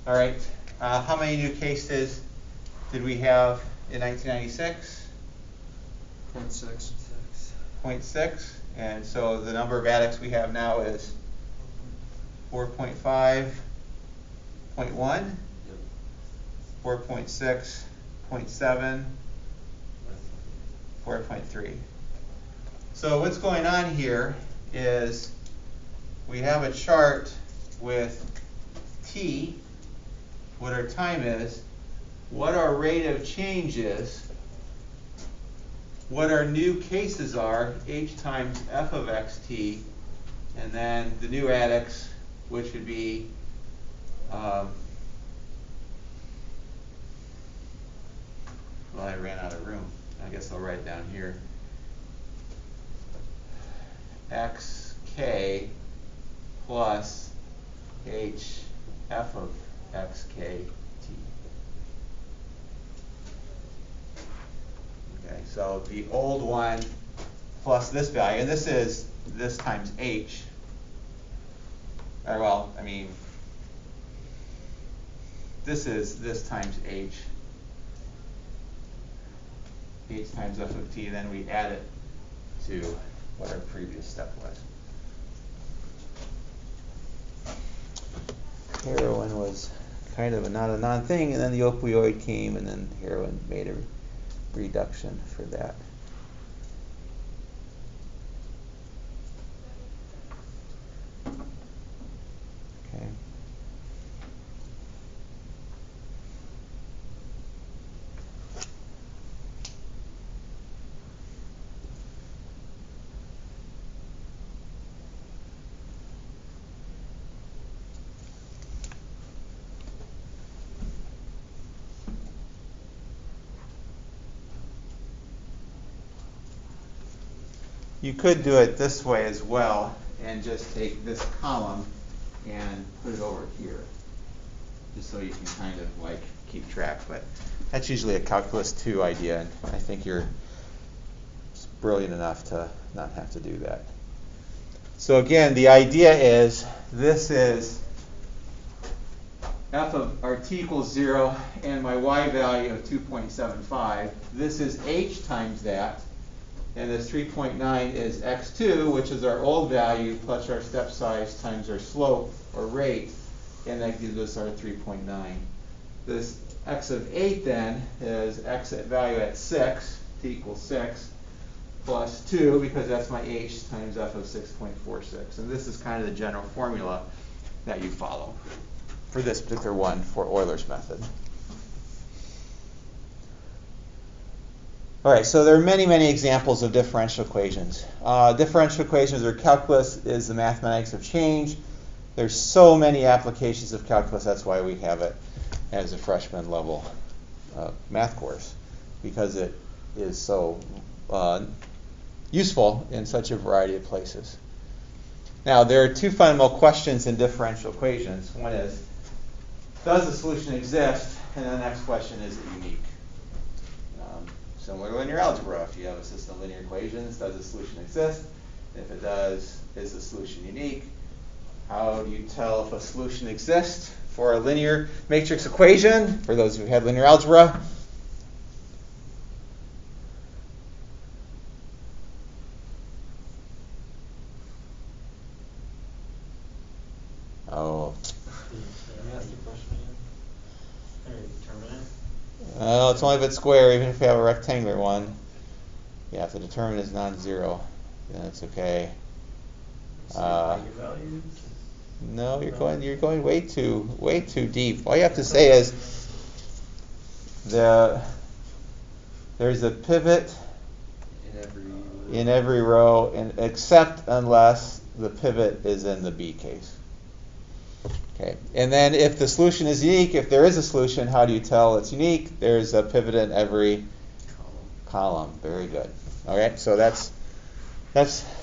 All right. How many new cases did we have in 1996? 0.6. 0.6. And so the number of adducts we have now is 4.5, 0.1, 4.6, 0.7, 4.3. So what's going on here is we have a chart with t, what our time is, what our rate of change is, what our new cases are, h times f of xt, and then the new adducts, which would be well, I ran out of room. I guess I'll write down here. Xk plus h f of xk t. Okay, so the old one plus this value, and this is this times h. Or well, I mean, this is this times h times f of t, then we add it to what our previous step was. Heroin was kind of not a non-thing, and then the opioid came, and then heroin made a reduction for that. Okay. You could do it this way as well and just take this column and put it over here, just so you can kind of like keep track. But that's usually a calculus 2 idea, and I think you're brilliant enough to not have to do that. So again, the idea is this is f of our t equals 0 and my y value of 2.75. This is h times that. And this 3.9 is x2, which is our old value, plus our step size times our slope, or rate, and that gives us our 3.9. This x of 8 then is x at value at 6, t equals 6, plus 2, because that's my h, times f of 6.46. And this is kind of the general formula that you follow for this particular one for Euler's method. All right, so there are many, many examples of differential equations. Differential equations, or calculus, is the mathematics of change. There's so many applications of calculus. That's why we have it as a freshman level math course, because it is so useful in such a variety of places. Now, there are two fundamental questions in differential equations. One is, does the solution exist? And the next question, is it unique? Similar to linear algebra, if you have a system of linear equations, does the solution exist? If it does, is the solution unique? How do you tell if a solution exists for a linear matrix equation, for those who had linear algebra? Oh. Well, it's only if it's square, even if you have a rectangular one. You have to determine it's non-zero. Then it's okay. No, you're going way too deep. All you have to say is there's a pivot in every row, and except unless the pivot is in the B case. Okay, and then if the solution is unique, if there is a solution, how do you tell it's unique? There's a pivot in every column. Very good. All right, so that's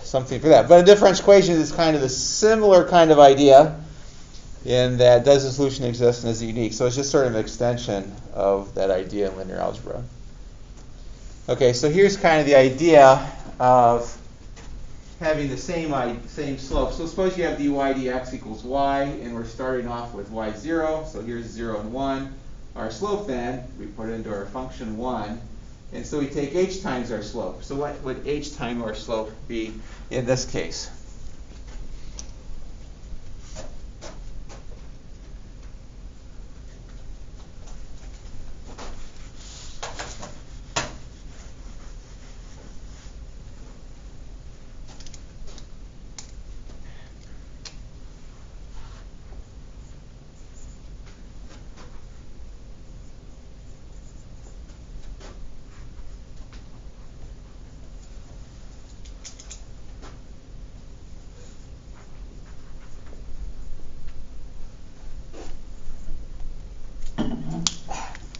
something for that. But a differential equation is kind of a similar kind of idea in that does the solution exist and is it unique? So it's just sort of an extension of that idea in linear algebra. Okay, so here's kind of the idea of having the same slope. So suppose you have dy dx equals y, and we're starting off with y0. So here's 0 and 1. Our slope then, we put it into our function 1. And so we take h times our slope. So what would h times our slope be in this case?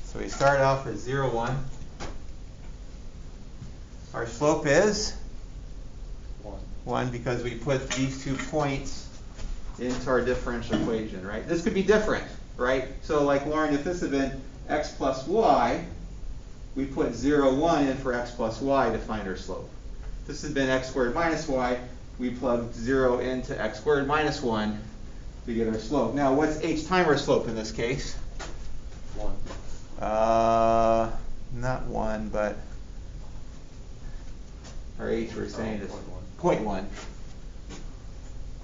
So we start off at 0, 1. Our slope is 1 because we put these 2 points into our differential equation, right? This could be different, right? So like Lauren, if this had been x plus y, we put 0, 1 in for x plus y to find our slope. If this had been x squared minus y, we plugged 0 into x squared minus 1 to get our slope. Now, what's h times our slope in this case? 1. Not 1, but our h we're saying is 0.1.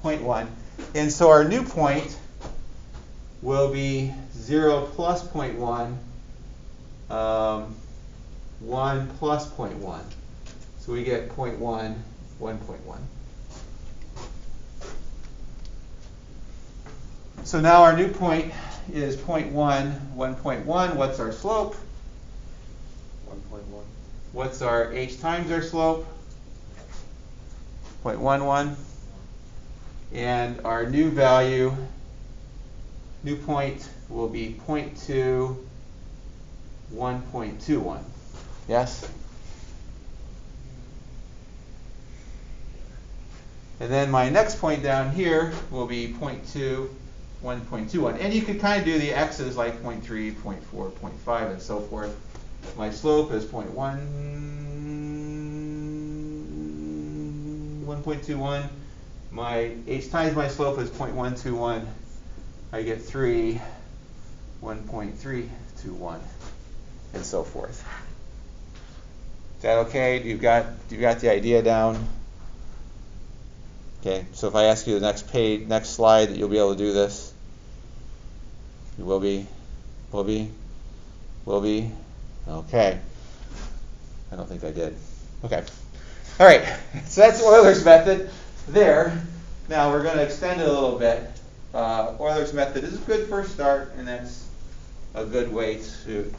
0.1. And so our new point will be 0 plus 0.1, 1 plus 0.1. So we get 0.1, 1.1. So now our new point is 0.1, 1.1. What's our slope? 1.1. What's our h times our slope? 0.11. And our new value, new point will be 0.2, 1.21. Yes? And then my next point down here will be 0.2, 1.21. And you could kind of do the x's like 0.3, 0.4, 0.5, and so forth. My slope is 0.1, 1.21. My h times my slope is 0.121. I get 3, 1.321, and so forth. Is that okay? Do you got the idea down? Okay, so if I ask you the next page, next slide, that you'll be able to do this. You will be? Will be? Will be? Okay. I don't think I did. Okay. All right, so that's Euler's method there. Now we're going to extend it a little bit. Euler's method is a good first start, and that's a good way to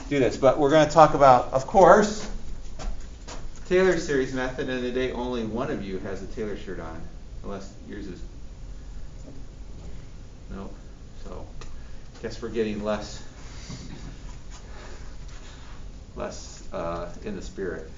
do this. But we're going to talk about, of course, Taylor series method, and today only one of you has a Taylor shirt on, unless yours is. Nope. So, guess we're getting less in the spirit.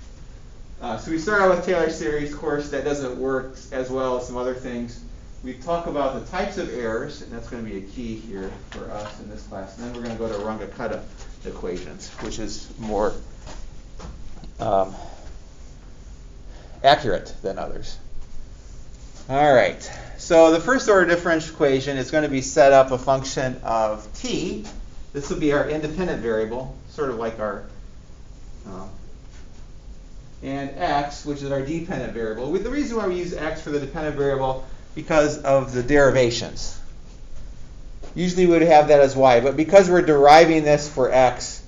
So we start out with Taylor series. Of course, that doesn't work as well as some other things. We talk about the types of errors, and that's going to be a key here for us in this class. And then we're going to go to Runge-Kutta equations, which is more accurate than others. All right. So the first order differential equation is going to be set up a function of t. This will be our independent variable, sort of like our and x, which is our dependent variable. The reason why we use x for the dependent variable because of the derivations. Usually we would have that as y, but because we're deriving this for x,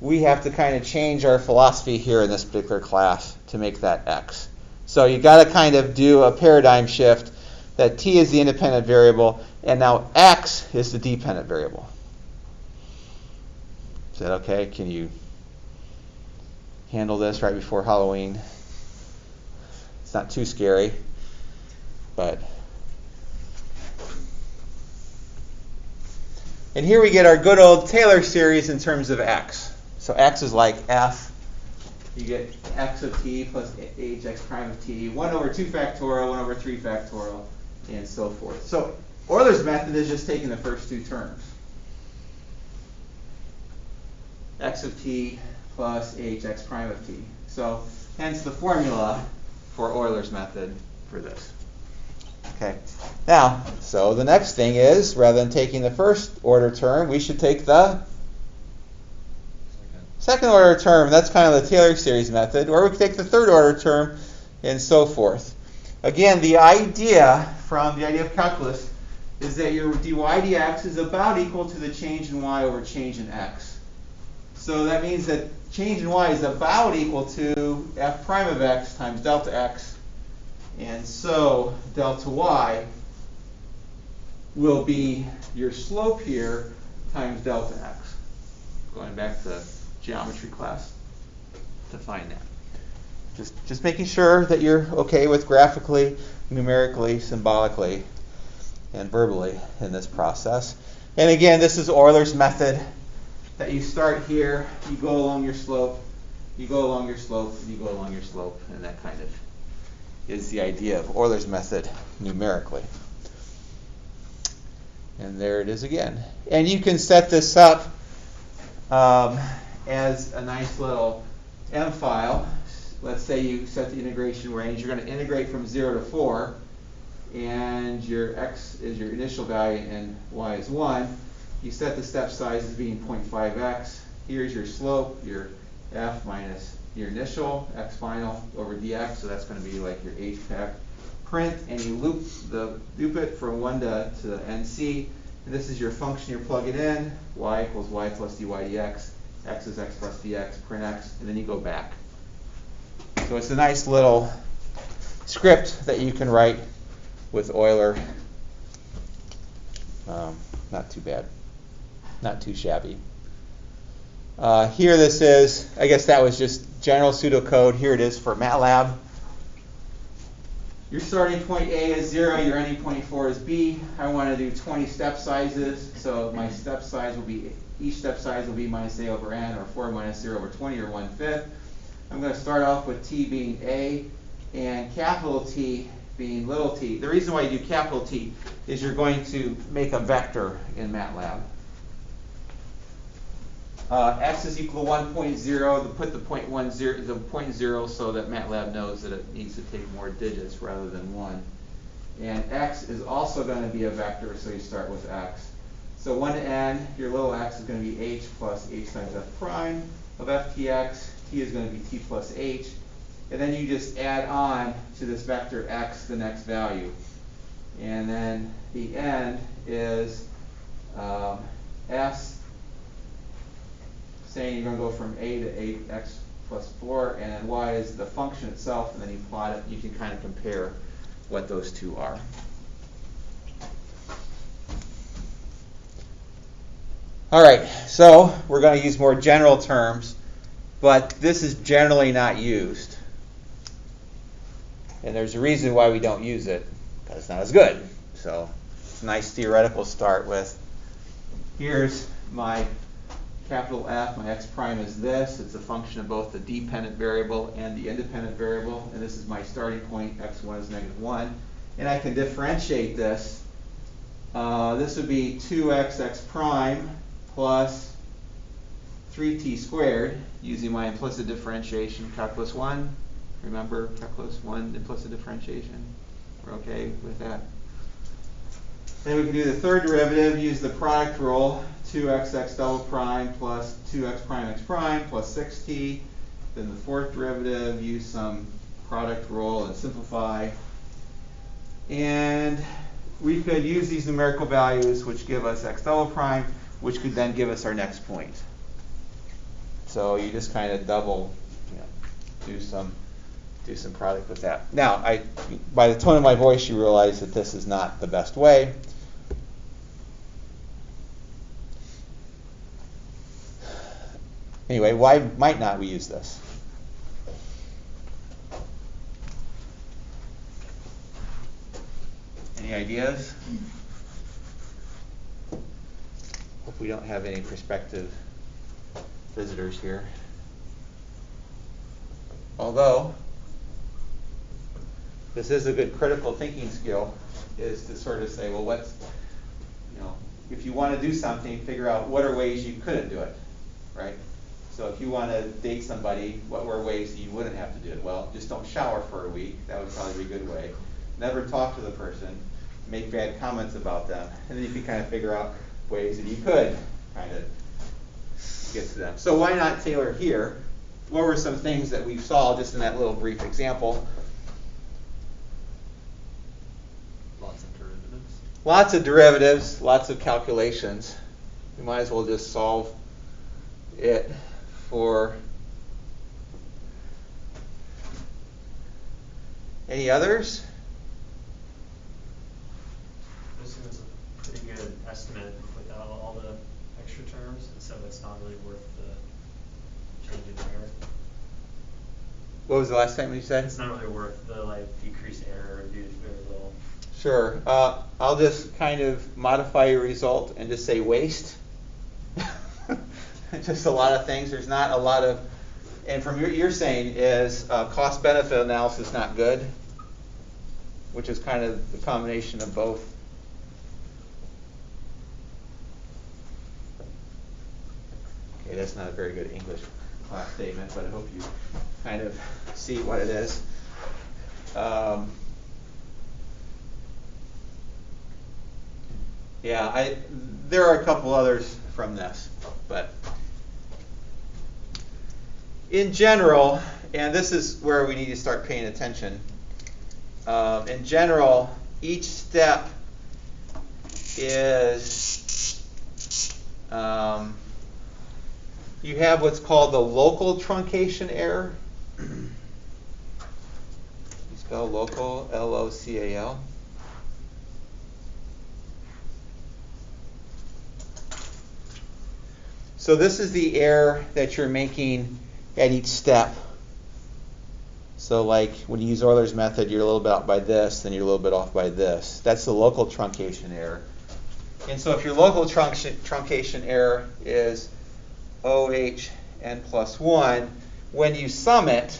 we have to kind of change our philosophy here in this particular class to make that x. So you've got to kind of do a paradigm shift that t is the independent variable, and now x is the dependent variable. Is that okay? Can you handle this right before Halloween? It's not too scary, but. And here we get our good old Taylor series in terms of x. So x is like f. You get x of t plus hx prime of t, 1 over 2 factorial, 1 over 3 factorial, and so forth. So Euler's method is just taking the first two terms. X of t plus hx prime of t. So hence the formula for Euler's method for this. Okay. Now, so the next thing is, rather than taking the first order term, we should take the second order term. That's kind of the Taylor series method. Or we could take the third order term and so forth. Again, the idea from the idea of calculus is that your dy dx is about equal to the change in y over change in x. So that means that change in y is about equal to f prime of x times delta x. And so delta y will be your slope here times delta x. Going back to geometry class to find that. Just making sure that you're okay with graphically, numerically, symbolically, and verbally in this process. And again, this is Euler's method, that you start here, you go along your slope, you go along your slope, and you go along your slope, and that kind of is the idea of Euler's method numerically. And there it is again. And you can set this up as a nice little M file. Let's say you set the integration range. You're going to integrate from 0 to 4, and your x is your initial value and y is 1. You set the step size as being 0.5x. Here's your slope, your f minus your initial, x final over dx, so that's going to be like your h-pack print, and you loop it from 1 to nc. And this is your function you're plugging in, y equals y plus dy dx, x is x plus dx, print x, and then you go back. So it's a nice little script that you can write with Euler. Not too bad. Not too shabby. Here this is, I guess that was just general pseudocode. Here it is for MATLAB. Your starting point A is 0, your ending point 4 is B. I want to do 20 step sizes, so my step size will be, each step size will be minus A over n, or 4 minus 0 over 20, or 1/5. I'm going to start off with T being A, and capital T being little t. The reason why you do capital T is you're going to make a vector in MATLAB. X is equal to 1.0. Put the point 0 so that MATLAB knows that it needs to take more digits rather than 1. And x is also going to be a vector, so you start with x. So 1 to n, your little x is going to be h plus h times f prime of ftx. T is going to be t plus h. And then you just add on to this vector x the next value. And then the end is s, saying you're going to go from a to 8x plus 4, and then y is the function itself, and then you plot it. You can kind of compare what those two are. All right, so we're going to use more general terms, but this is generally not used. And there's a reason why we don't use it, because it's not as good. So it's a nice theoretical start with, here's my capital F, my x prime is this. It's a function of both the dependent variable and the independent variable. And this is my starting point, x1 is -1. And I can differentiate this. This would be 2x x prime plus 3t squared using my implicit differentiation, calculus 1. Remember, calculus 1, implicit differentiation. We're okay with that? Then we can do the third derivative, use the product rule, 2x x double prime plus 2x prime x prime plus 6t. Then the fourth derivative, use some product rule and simplify. And we could use these numerical values, which give us x double prime, which could then give us our next point. So you just kind of double, do some product with that. Now, by the tone of my voice, you realize that this is not the best way. Anyway, why might not we use this? Any ideas? Hope we don't have any prospective visitors here. Although, this is a good critical thinking skill, is to sort of say, well, what's, if you want to do something, figure out what are ways you couldn't do it, right? So if you want to date somebody, what were ways that you wouldn't have to do it? Well, just don't shower for a week. That would probably be a good way. Never talk to the person. Make bad comments about them. And then you can kind of figure out ways that you could kind of get to them. So why not tailor here? What were some things that we saw just in that little brief example? Lots of derivatives. Lots of derivatives, lots of calculations. We might as well just solve it for any others? I assume it's a pretty good estimate without all the extra terms, and so it's not really worth the change in error. What was the last time you said? It's not really worth the decreased error due to very little. Sure. I'll just kind of modify your result and just say waste. Just a lot of things. There's not a lot of, and from you're saying is cost-benefit analysis not good, which is kind of the combination of both. Okay, that's not a very good English class statement, but I hope you kind of see what it is. Yeah, there are a couple others from this, but in general, and this is where we need to start paying attention. In general, each step is you have what's called the local truncation error. You spell local, L-O-C-A-L. So this is the error that you're making at each step. So like when you use Euler's method, you're a little bit off by this, then you're a little bit off by this. That's the local truncation error. And so if your local truncation error is OH n plus 1, when you sum it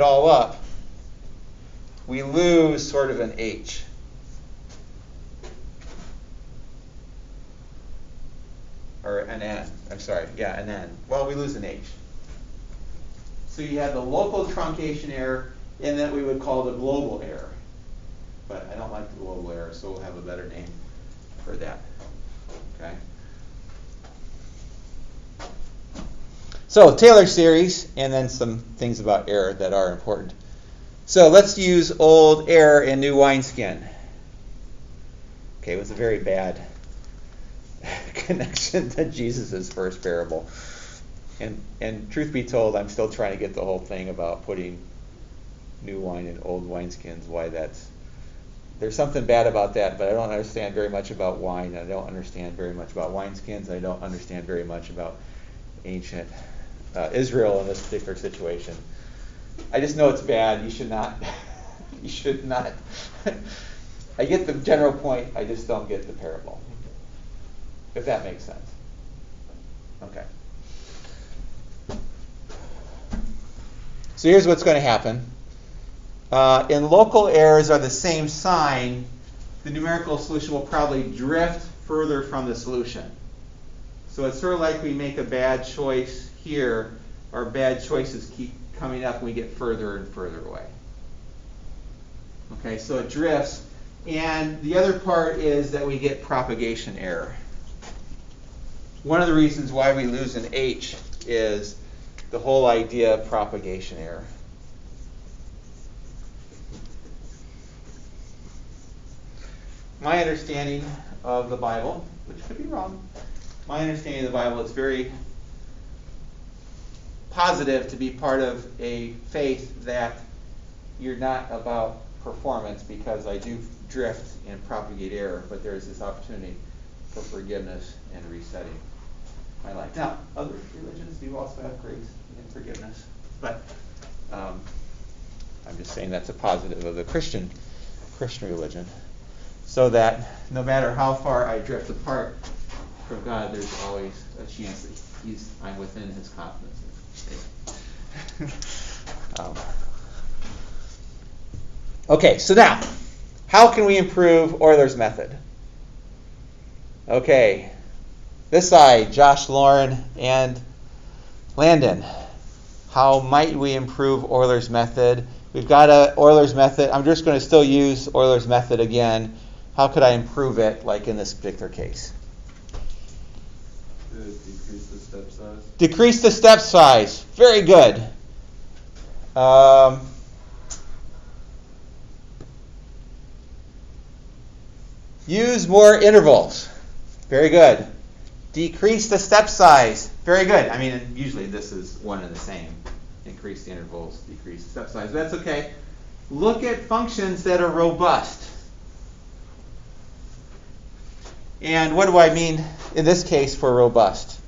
all up, we lose sort of an H. Or an N. I'm sorry. Yeah, an N. Well, we lose an H. So you have the local truncation error, and that we would call the global error. But I don't like the global error, so we'll have a better name for that. Okay. So Taylor series, and then some things about error that are important. So let's use old error and new wineskin. Okay, it was a very bad connection to Jesus' first parable. And truth be told, I'm still trying to get the whole thing about putting new wine in old wineskins, why there's something bad about that, but I don't understand very much about wine. I don't understand very much about wineskins. I don't understand very much about ancient Israel in this particular situation. I just know it's bad. You should not. I get the general point. I just don't get the parable. If that makes sense. Okay. So here's what's going to happen. In local errors are the same sign, the numerical solution will probably drift further from the solution. So it's sort of like we make a bad choice here, our bad choices keep coming up and we get further and further away. Okay, so it drifts. And the other part is that we get propagation error. One of the reasons why we lose an H is the whole idea of propagation error. My understanding of the Bible, which could be wrong, my understanding of the Bible is very positive to be part of a faith that you're not about performance, because I do drift and propagate error, but there's this opportunity for forgiveness and resetting my life. Now, other religions do also have grace and forgiveness, but I'm just saying that's a positive of the Christian religion, so that no matter how far I drift apart from God, there's always a chance that I'm within His confidence. Okay, so now, how can we improve Euler's method? Okay, this side, Josh, Lauren, and Landon, how might we improve Euler's method? We've got a Euler's method. I'm just going to still use Euler's method again. How could I improve it, like in this particular case? Decrease the step size. Decrease the step size. Very good. Use more intervals. Very good. Decrease the step size. Very good. I mean, usually this is one and the same. Increase the intervals, decrease the step size. But that's okay. Look at functions that are robust. And what do I mean in this case for robust?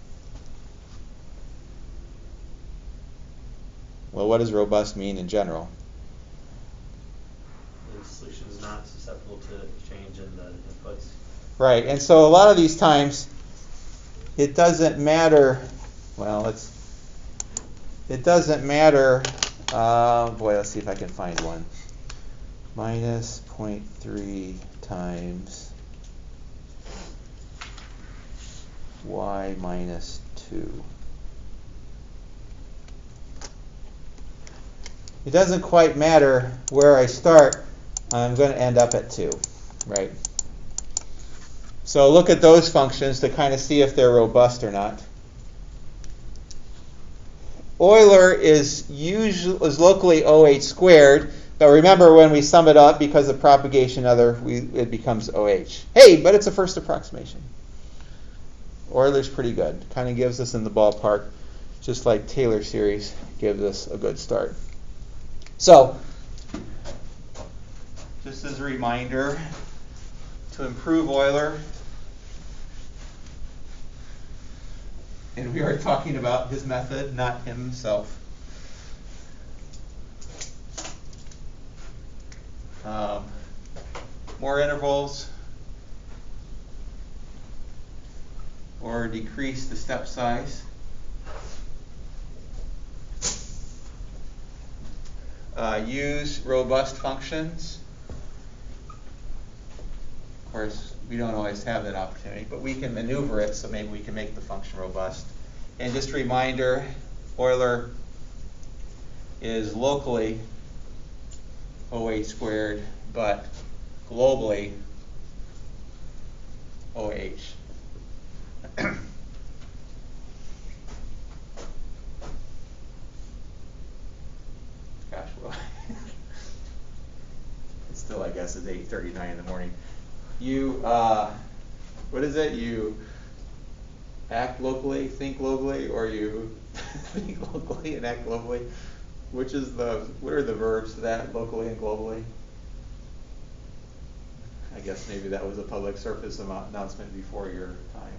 Well, what does robust mean in general? The solution is not susceptible to change in the inputs. Right, and so a lot of these times, it doesn't matter. Well, it doesn't matter. Boy, let's see if I can find one. Minus 0.3 times y minus 2. It doesn't quite matter where I start. I'm going to end up at 2, right? So look at those functions to kind of see if they're robust or not. Euler is locally OH squared, but remember when we sum it up because of propagation error, it becomes OH. Hey, but it's a first approximation. Euler's pretty good. Kind of gives us in the ballpark, just like Taylor series gives us a good start. So, just as a reminder, to improve Euler, and we are talking about his method, not him himself. More intervals, or decrease the step size. Use robust functions. Of course, we don't always have that opportunity, but we can maneuver it so maybe we can make the function robust. And just a reminder, Euler is locally OH squared, but globally OH. Gosh, well, it's still, I guess, it's 8:39 in the morning. You, what is it? You act locally, think globally, or you think locally and act globally? What are the verbs to that, locally and globally? I guess maybe that was a public service announcement before your time.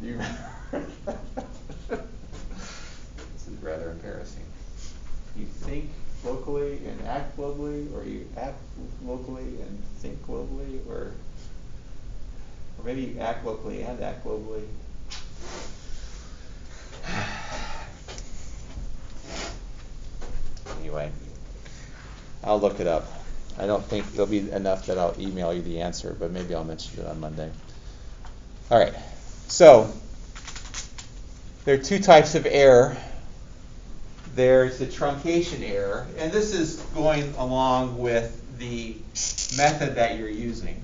Do you remember? This is rather embarrassing. You think locally and act globally, or you act locally and think globally, or maybe you act locally and act globally. Anyway, I'll look it up. I don't think there'll be enough that I'll email you the answer, but maybe I'll mention it on Monday. All right, so there are two types of error. There's the truncation error, and this is going along with the method that you're using.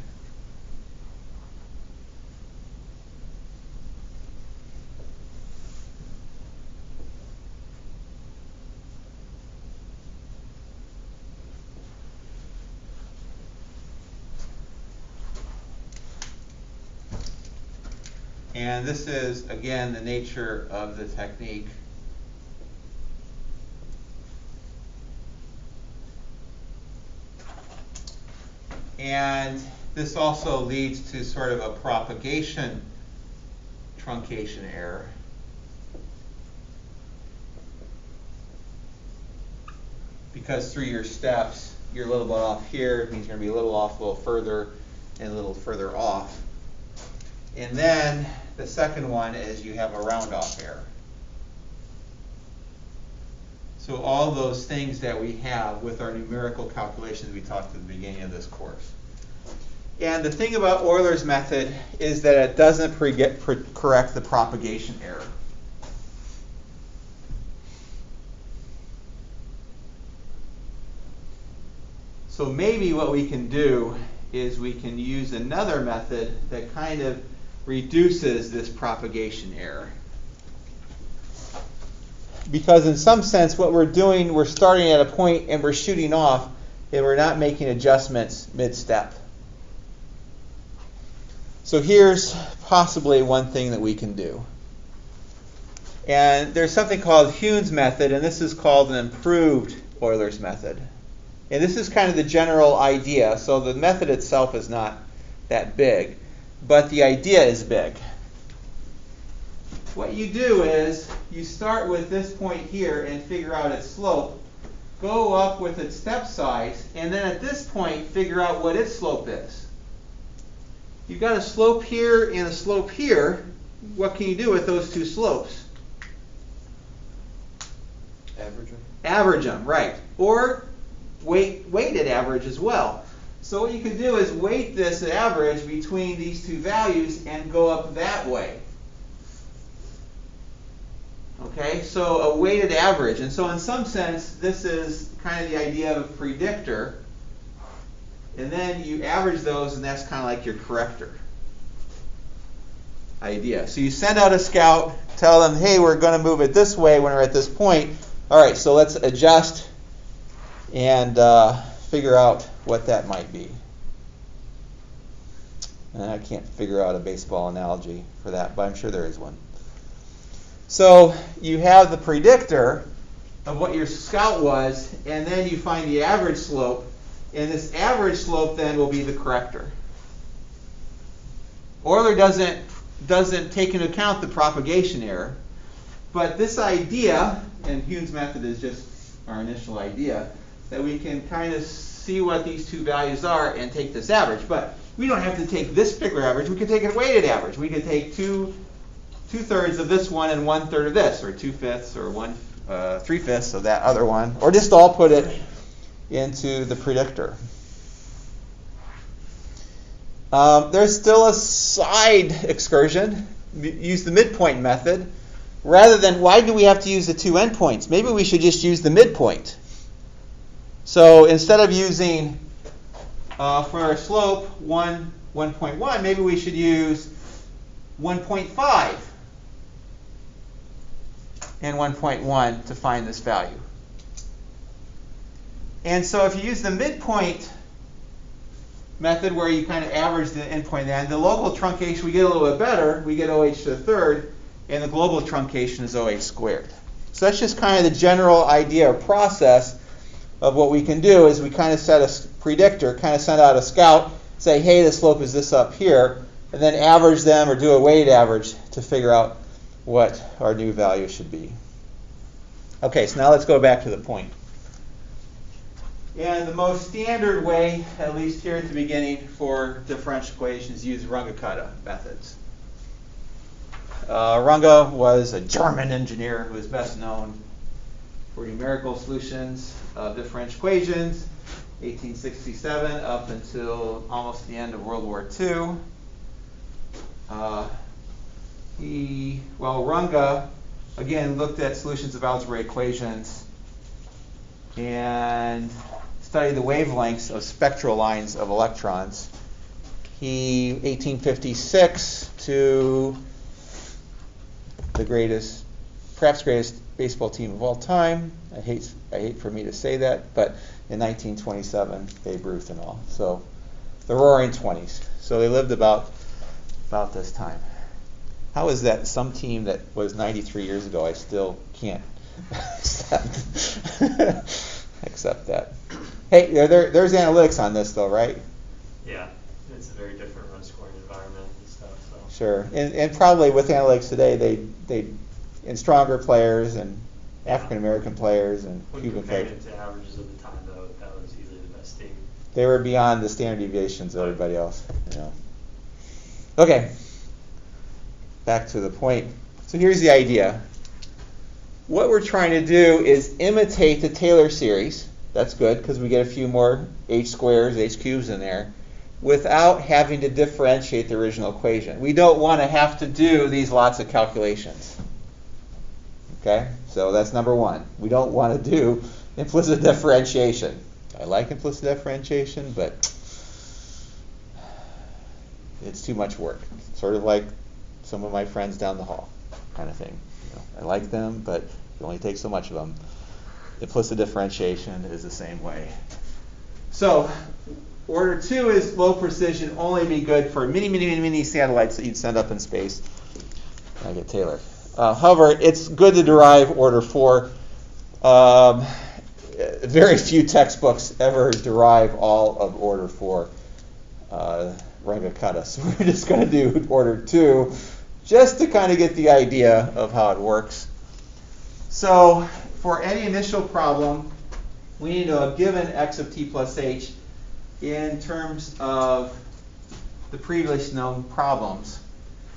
And this is, again, the nature of the technique. And this also leads to sort of a propagation truncation error. Because through your steps, you're a little bit off here. It means you're going to be a little off, a little further, and a little further off. And then the second one is you have a round-off error. So all those things that we have with our numerical calculations we talked at the beginning of this course. And the thing about Euler's method is that it doesn't correct the propagation error. So maybe what we can do is we can use another method that kind of reduces this propagation error. Because in some sense what we're doing, we're starting at a point and we're shooting off and we're not making adjustments mid-step. So here's possibly one thing that we can do. And there's something called Hewn's method, and this is called an improved Euler's method. And this is kind of the general idea. So the method itself is not that big, but the idea is big. What you do is you start with this point here and figure out its slope, go up with its step size, and then at this point figure out what its slope is. You've got a slope here and a slope here. What can you do with those two slopes? Average them. Average them, right. Or weighted average as well. So what you can do is weight this average between these two values and go up that way. Okay, so a weighted average. And so in some sense, this is kind of the idea of a predictor. And then you average those, and that's kind of like your corrector idea. So you send out a scout, tell them, hey, we're going to move it this way when we're at this point. All right, so let's adjust and figure out what that might be. And I can't figure out a baseball analogy for that, but I'm sure there is one. So you have the predictor of what your scout was, and then you find the average slope, and this average slope then will be the corrector. Euler doesn't take into account the propagation error, but this idea, and Hewn's method is just our initial idea, that we can kind of see what these two values are and take this average. But we don't have to take this figure average. We can take a weighted average. We can take two-thirds of this one and 1/3 of this, or 2/5 or 3/5 of that other one, or just all put it into the predictor. There's still a side excursion. Use the midpoint method. Rather than, why do we have to use the two endpoints? Maybe we should just use the midpoint. So instead of using, for our slope, 1.1, maybe we should use 1.5 and 1.1 to find this value. And so if you use the midpoint method where you kind of average the endpoint and the local truncation, we get a little bit better. We get OH to the third, and the global truncation is OH squared. So that's just kind of the general idea or process of what we can do is we kind of set a predictor, kind of send out a scout, say, hey, the slope is this up here, and then average them or do a weighted average to figure out what our new value should be. Okay, so now let's go back to the point. And the most standard way, at least here at the beginning, for differential equations is use Runge-Kutta methods. Runge was a German engineer who is best known for numerical solutions of differential equations, 1867 up until almost the end of World War II. Runge, again, looked at solutions of algebraic equations and studied the wavelengths of spectral lines of electrons. 1856 to the perhaps greatest baseball team of all time. I hate for me to say that, but in 1927, Babe Ruth and all. So the Roaring 20s. So they lived about this time. How is that some team that was 93 years ago, I still can't accept that. Hey, there's analytics on this though, right? Yeah, it's a very different run scoring environment and stuff. So. Sure, and probably with analytics today, they and stronger players and African American players and Cuban players. When compared to averages of the time, though, that was easily the best team. They were beyond the standard deviations of everybody else. You know. Okay. Back to the point. So here's the idea. What we're trying to do is imitate the Taylor series. That's good because we get a few more h squares, h cubes in there without having to differentiate the original equation. We don't want to have to do these lots of calculations. Okay? So that's number one. We don't want to do implicit differentiation. I like implicit differentiation, but it's too much work. Sort of like some of my friends down the hall, kind of thing. You know, I like them, but you only take so much of them. Implicit differentiation is the same way. So, order 2 is low precision, only be good for mini satellites that you'd send up in space. I get Taylor. However, it's good to derive order 4. Very few textbooks ever derive all of order 4 Rangakata. So we're just going to do order 2 just to kind of get the idea of how it works. So for any initial problem, we need to have given x of t plus h in terms of the previously known problems.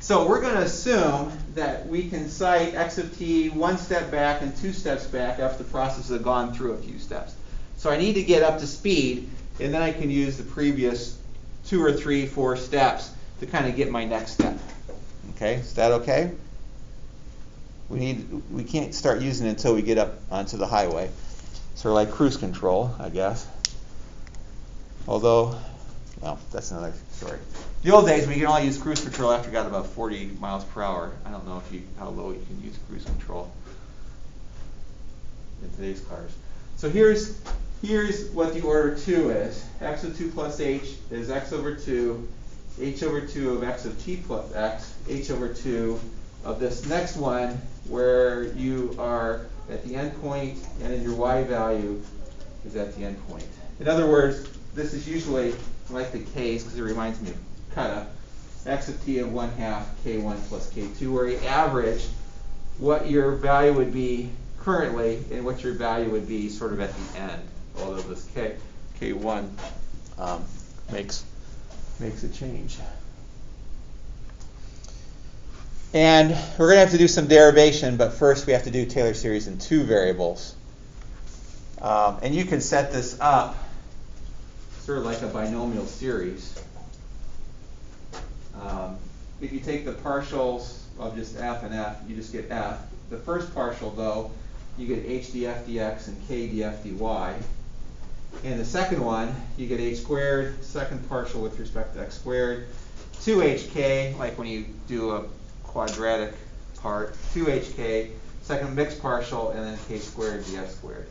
So we're going to assume that we can cite x of t 1 step back and 2 steps back after the process has gone through a few steps. So I need to get up to speed, and then I can use the previous 2 or 3, 4 steps to kind of get my next step. Okay, is that okay? We can't start using it until we get up onto the highway. Sort of like cruise control, I guess. Although, well, that's another story. The old days, we could only use cruise control after you got about 40 miles per hour. I don't know how low you can use cruise control in today's cars. So here's what the order 2 is. X of 2 plus h is x over 2, h over 2 of x of t plus x, h over 2 of this next one where you are at the end point and then your y value is at the end point. In other words, this is usually like the k's because it reminds me of kata. X of t of 1/2 k1 plus k2, where you average what your value would be currently and what your value would be sort of at the end. Although this k1 makes a change. And we're going to have to do some derivation, but first we have to do Taylor series in 2 variables. And you can set this up sort of like a binomial series. If you take the partials of just f and f, you just get f. The first partial, though, you get h df dx and k df dy. And the second one, you get h squared, second partial with respect to x squared, 2hk, like when you do a quadratic part, 2hk, second mixed partial, and then k squared df squared.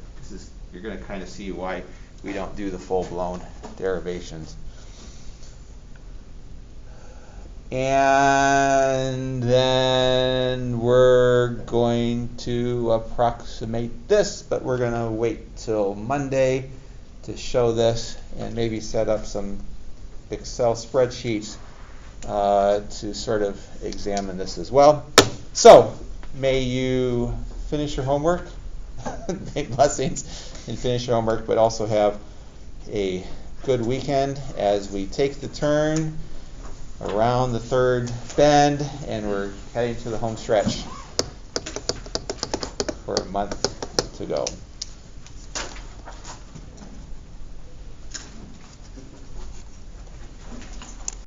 You're going to kind of see why we don't do the full-blown derivations. And then we're going to approximate this, but we're going to wait till Monday to show this and maybe set up some Excel spreadsheets to sort of examine this as well. So, may you finish your homework, make blessings, and finish your homework, but also have a good weekend as we take the turn around the third bend and we're heading to the home stretch for a month to go.